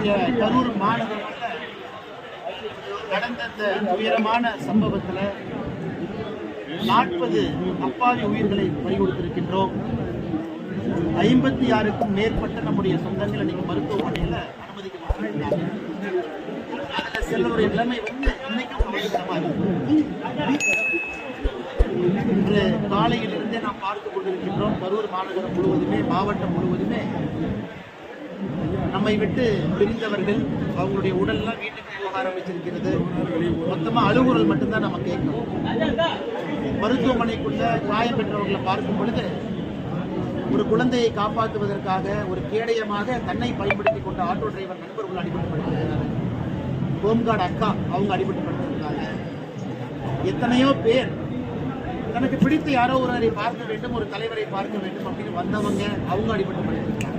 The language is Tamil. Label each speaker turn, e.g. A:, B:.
A: நம்முடைய கரூர் மாநகரத்தில் நடந்த இந்த துயரமான சம்பவத்தில் 40 அப்பாவி உயிர்களை பறிகொடுத்திருக்கின்றோம். 56க்கும் மேற்பட்ட நம்முடைய சொந்தங்கள் இன்னைக்கு மருத்துவமனையில் அனுமதிக்கப்பட்டிருக்கிறாங்க. அதில் சிலருடைய நிலைமை இன்னைக்கும் கவலைக்கிடமா இருக்கு. இன்று காலையிலிருந்தே நாம் பார்த்துக் கொண்டிருக்கின்றோம். கரூர் மாநகரம் முழுவதுமே, மாவட்டம் முழுவதுமே நம்மை விட்டு பிரிந்தவர்கள் அவங்களுடைய உடல்லாம் வீட்டுக்கு போக ஆரம்பிச்சிருக்கிறது. மொத்தமா அழுகுறல் மட்டும்தான் நம்ம கேட்கணும். மருத்துவமனைக்குள்ள காயம் பெற்றவர்களை பார்க்கும் பொழுது ஒரு குழந்தையை காப்பாற்றுவதற்காக ஒரு கேடயமாக தன்னை பயன்படுத்திக் கொண்ட ஆட்டோ டிரைவர் நண்பர்கள் அடிபட்டுப்படுத்திருக்கிறார். ஹோம்கார்டு அக்கா அவங்க அடிபட்டுப்படுத்திருக்காங்க. எத்தனையோ பேர் தனக்கு பிடித்த யாரோ ஒருவரை பார்க்க வேண்டும், ஒரு தலைவரை பார்க்க வேண்டும் அப்படின்னு வந்தவங்க அவங்க அடிபட்டுப்படுத்திருக்காங்க.